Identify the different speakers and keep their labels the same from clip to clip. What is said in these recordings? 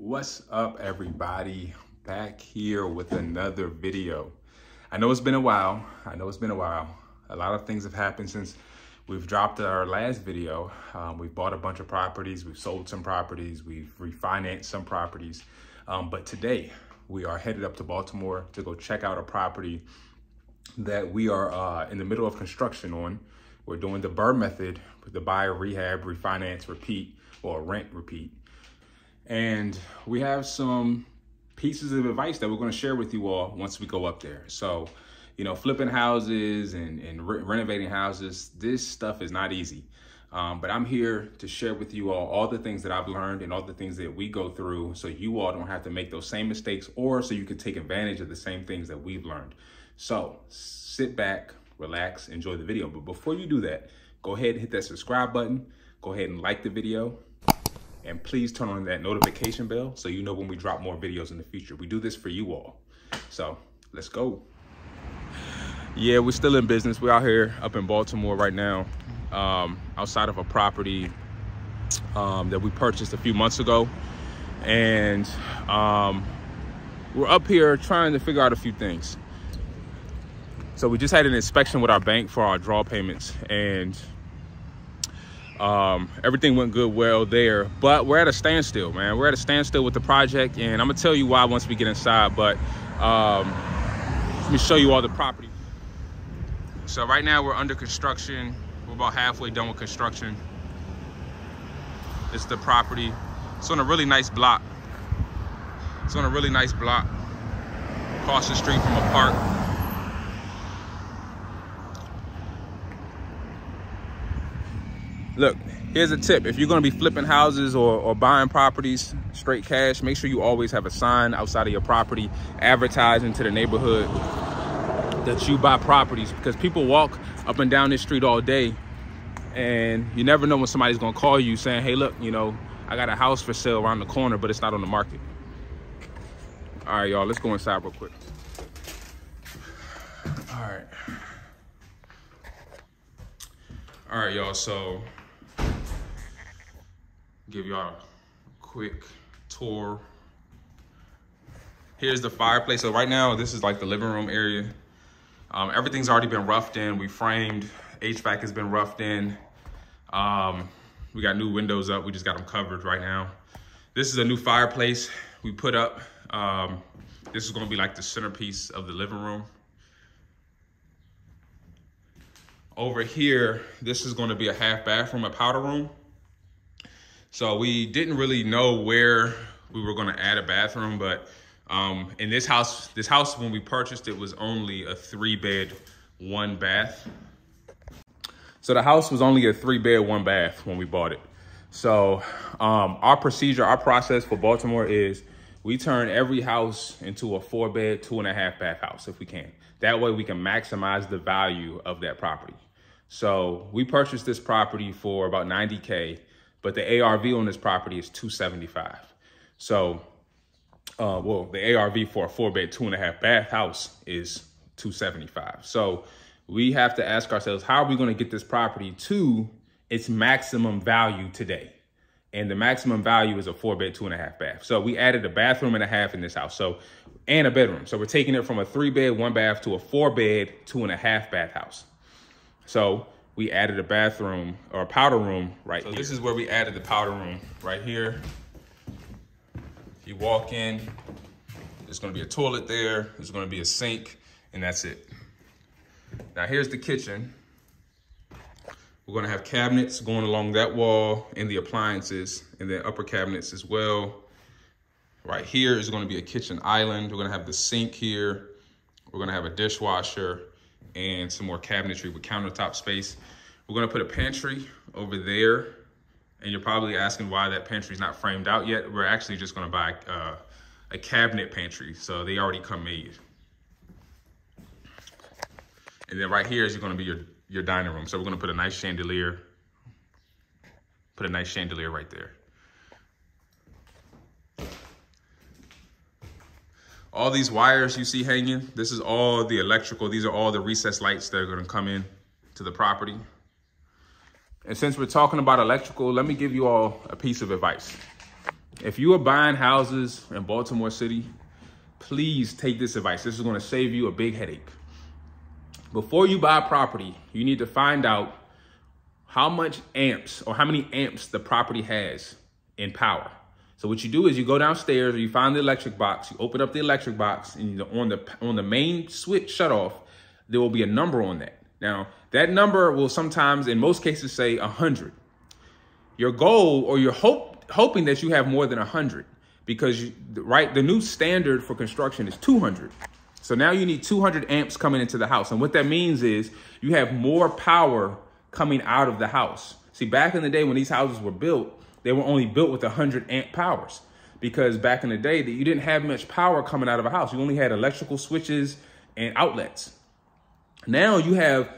Speaker 1: What's up, everybody? Back here with another video. I know it's been a while. A lot of things have happened since we've dropped our last video. We've bought a bunch of properties, we've sold some properties, we've refinanced some properties. But today we are headed up to Baltimore to go check out a property that we are in the middle of construction on. We're doing the BRRRR method, the buy, rehab, refinance, repeat, or rent, repeat. And we have some pieces of advice that we're going to share with you all once we go up there. So, you know, flipping houses and renovating houses, this stuff is not easy. But I'm here to share with you all the things that I've learned and all the things that we go through so you all don't have to make those same mistakes, or so you can take advantage of the same things that we've learned. So sit back, relax, enjoy the video. But before you do that, go ahead and hit that subscribe button. Go ahead and like the video. And please turn on that notification bell so you know when we drop more videos in the future. We do this for you all. So let's go. Yeah, we're still in business. We're out here up in Baltimore right now, outside of a property that we purchased a few months ago. And we're up here trying to figure out a few things. So we just had an inspection with our bank for our draw payments, and everything went well there, but we're at a standstill, man. We're at a standstill with the project, and I'm gonna tell you why once we get inside. But let me show you all the property. So right now we're under construction. We're about halfway done with construction. It's the property. It's on a really nice block. Across the street from a park. Look, here's a tip. If you're gonna be flipping houses or buying properties straight cash, make sure you always have a sign outside of your property advertising to the neighborhood that you buy properties, because people walk up and down this street all day and you never know when somebody's gonna call you saying, hey, look, you know, I got a house for sale around the corner, but it's not on the market. All right, y'all, let's go inside real quick. All right, y'all, so give y'all a quick tour. Here's the fireplace. So right now, this is like the living room area. Everything's already been roughed in. We framed. HVAC has been roughed in. We got new windows up. We just got them covered right now. This is a new fireplace we put up. This is gonna be like the centerpiece of the living room. Over here, this is gonna be a half bathroom, a powder room. So we didn't really know where we were gonna add a bathroom, but in this house when we purchased it was only a 3-bed, 1 bath. So the house was only a 3-bed, 1 bath when we bought it. So our process for Baltimore is we turn every house into a 4-bed, 2.5 bath house if we can. That way we can maximize the value of that property. So we purchased this property for about $90K, but the ARV on this property is $275. So, well, the ARV for a 4-bed, 2.5 bath house is $275. So we have to ask ourselves, how are we going to get this property to its maximum value today? And the maximum value is a 4-bed, 2.5 bath. So we added a bathroom and a half in this house, and a bedroom. So we're taking it from a 3-bed, 1 bath to a 4-bed, 2.5 bath house. So we added a bathroom or a powder room right here. This is where we added the powder room right here. You walk in, there's gonna be a toilet there, there's gonna be a sink, and that's it. Now here's the kitchen. We're gonna have cabinets going along that wall and the appliances, and then upper cabinets as well. Right here is gonna be a kitchen island. We're gonna have the sink here. We're gonna have a dishwasher and some more cabinetry with countertop space. We're gonna put a pantry over there. And you're probably asking why that pantry's not framed out yet. We're actually just gonna buy a cabinet pantry. So they already come made. And then right here is gonna be your dining room. So we're gonna put a nice chandelier. Put a nice chandelier right there. All these wires you see hanging, this is all the electrical. These are all the recessed lights that are gonna come in to the property. And since we're talking about electrical, let me give you all a piece of advice. if you are buying houses in Baltimore City, please take this advice. This is going to save you a big headache. Before you buy a property, you need to find out how much amps or how many amps the property has in power. So what you do is you go downstairs, or you find the electric box, you open up the electric box, and on the main switch shut off, there will be a number on that. Now, that number will sometimes, in most cases, say 100. Your goal, or you're hoping that you have more than 100, because the new standard for construction is 200. So now you need 200 amps coming into the house. And what that means is you have more power coming out of the house. See, back in the day when these houses were built, they were only built with 100 amp powers, because back in the day that you didn't have much power coming out of a house. You only had electrical switches and outlets. Now you have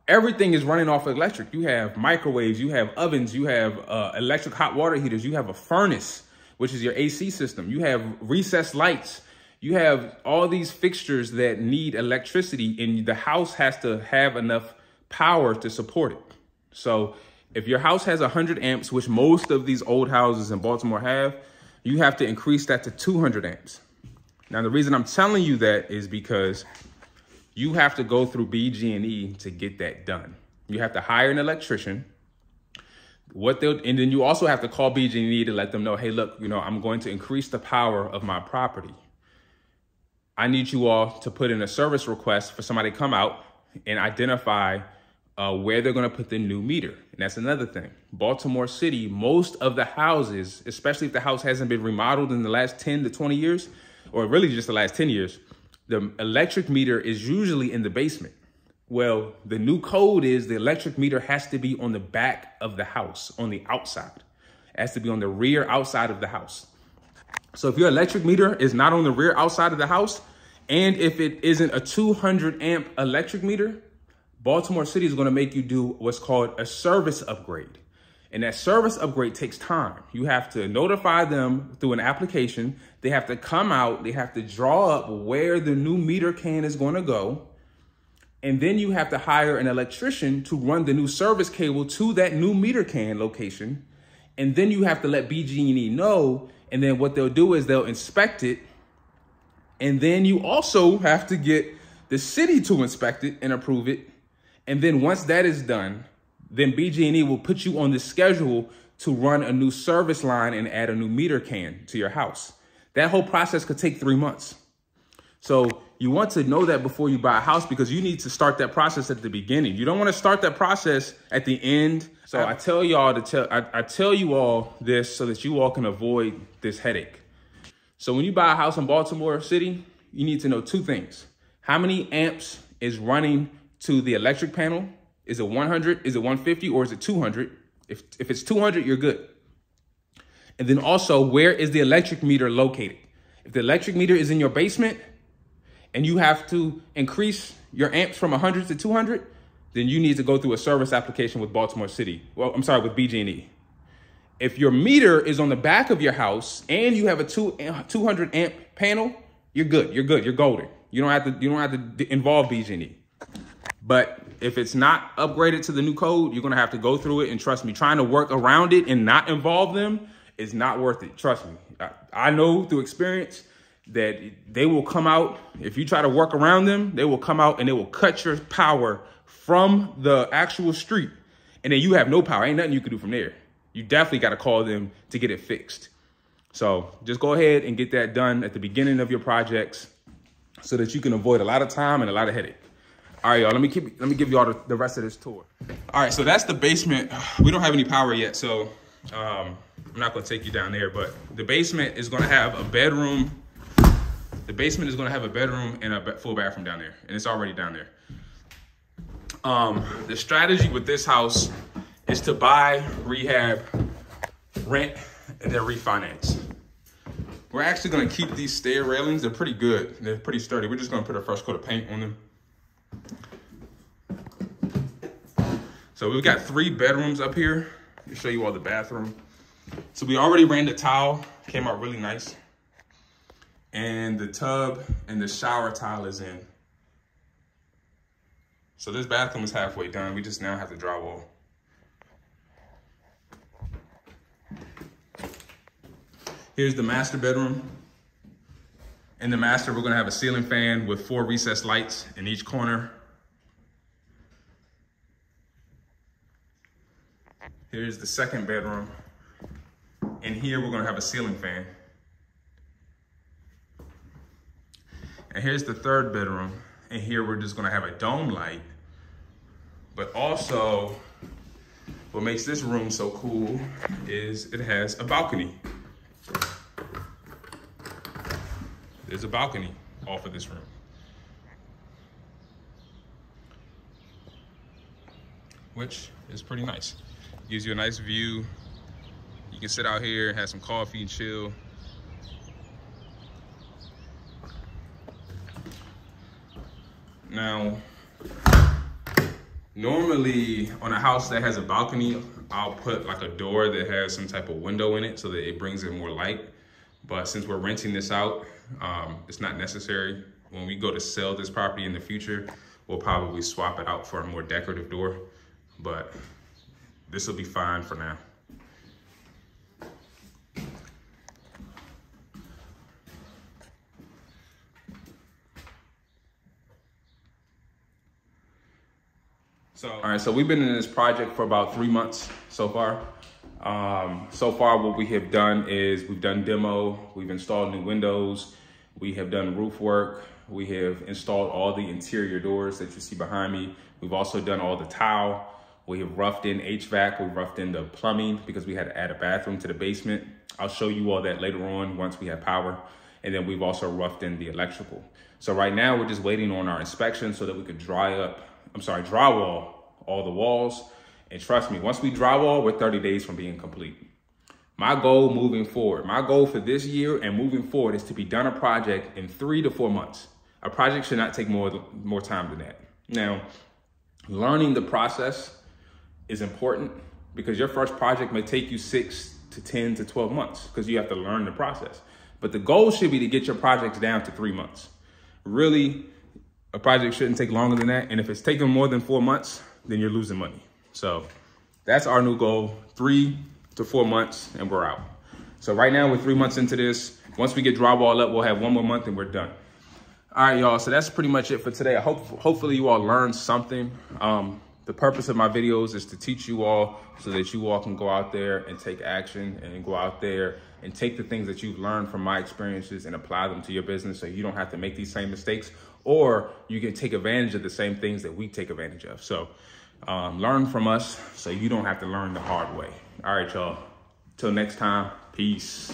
Speaker 1: everything is running off of electric. You have microwaves, you have ovens, you have electric hot water heaters, you have a furnace, which is your AC system. You have recessed lights. You have all these fixtures that need electricity, and the house has to have enough power to support it. So if your house has 100 amps, which most of these old houses in Baltimore have, you have to increase that to 200 amps. Now, the reason I'm telling you that is because you have to go through BG&E to get that done. You have to hire an electrician. And then you also have to call BG&E to let them know, hey, look, I'm going to increase the power of my property. I need you all to put in a service request for somebody to come out and identify where they're going to put the new meter. And that's another thing. Baltimore City, most of the houses, especially if the house hasn't been remodeled in the last 10 to 20 years, or really just the last 10 years, the electric meter is usually in the basement. Well, the new code is the electric meter has to be on the back of the house, on the outside. It has to be on the rear outside of the house. So if your electric meter is not on the rear outside of the house, and if it isn't a 200 amp electric meter, Baltimore City is going to make you do what's called a service upgrade. And that service upgrade takes time. You have to notify them through an application. They have to come out. They have to draw up where the new meter can is going to go. And then you have to hire an electrician to run the new service cable to that new meter can location. And then you have to let BG&E know. And then what they'll do is they'll inspect it. And then you also have to get the city to inspect it and approve it. And then once that is done, then BG&E will put you on the schedule to run a new service line and add a new meter can to your house. That whole process could take 3 months. So you want to know that before you buy a house, because you need to start that process at the beginning. You don't want to start that process at the end. So I tell y'all I tell you all this so that you all can avoid this headache. So when you buy a house in Baltimore City, you need to know 2 things. How many amps is running to the electric panel? Is it 100? Is it 150? Or is it 200? If it's 200, you're good. And then also, where is the electric meter located? If the electric meter is in your basement and you have to increase your amps from 100 to 200, then you need to go through a service application with Baltimore City. Well, I'm sorry, with BG&E. If your meter is on the back of your house and you have a 200 amp panel, you're good. You're good. You're golden. You don't have to involve BG&E. But if it's not upgraded to the new code, you're going to have to go through it. And trust me, trying to work around it and not involve them is not worth it. Trust me. I know through experience that they will come out. If you try to work around them, they will come out and they will cut your power from the actual street. And then you have no power. Ain't nothing you can do from there. You definitely got to call them to get it fixed. So just go ahead and get that done at the beginning of your projects so that you can avoid a lot of time and a lot of headache. All right, y'all, let me give y'all the rest of this tour. All right, so that's the basement. We don't have any power yet, so I'm not gonna take you down there, but the basement is gonna have a bedroom. The basement is gonna have a bedroom and a full bathroom down there, and it's already down there. The strategy with this house is to buy, rehab, rent, and then refinance. We're actually gonna keep these stair railings. They're pretty good. They're pretty sturdy. We're just gonna put a fresh coat of paint on them. So we've got 3 bedrooms up here. I'll show you all the bathroom. So we already ran the tile, came out really nice. And the tub and the shower tile is in. So this bathroom is halfway done. We just now have the drywall. Here's the master bedroom. In the master, we're gonna have a ceiling fan with 4 recessed lights in each corner. Here's the second bedroom. In here, we're gonna have a ceiling fan. And here's the third bedroom. And here, we're just gonna have a dome light. But also, what makes this room so cool is it has a balcony. There's a balcony off of this room. Which is pretty nice. Gives you a nice view. You can sit out here, have some coffee and chill. Now, normally on a house that has a balcony, I'll put like a door that has some type of window in it so that it brings in more light. But since we're renting this out, it's not necessary. When we go to sell this property in the future, we'll probably swap it out for a more decorative door, but this will be fine for now. All right, so we've been in this project for about 3 months so far. So far, what we have done is we've done demo, we've installed new windows, we have done roof work, we have installed all the interior doors that you see behind me. We've also done all the tile. We have roughed in HVAC, we've roughed in the plumbing because we had to add a bathroom to the basement. I'll show you all that later on once we have power. And then we've also roughed in the electrical. So right now we're just waiting on our inspection so that we could drywall all the walls. And trust me, once we drywall, we're 30 days from being complete. My goal moving forward, my goal for this year and moving forward is to be done a project in 3 to 4 months. A project should not take more time than that. Now, learning the process is important because your first project may take you 6 to 10 to 12 months because you have to learn the process. But the goal should be to get your projects down to 3 months. Really, a project shouldn't take longer than that. And if it's taking more than 4 months, then you're losing money. So that's our new goal, 3 to 4 months and we're out. So right now we're 3 months into this. Once we get drywall up, we'll have 1 more month and we're done. All right, y'all, so that's pretty much it for today. Hopefully you all learned something. The purpose of my videos is to teach you all so that you all can go out there and take action and go out there and take the things that you've learned from my experiences and apply them to your business so you don't have to make these same mistakes, or you can take advantage of the same things that we take advantage of. So learn from us so you don't have to learn the hard way. All right, y'all. Till next time, peace.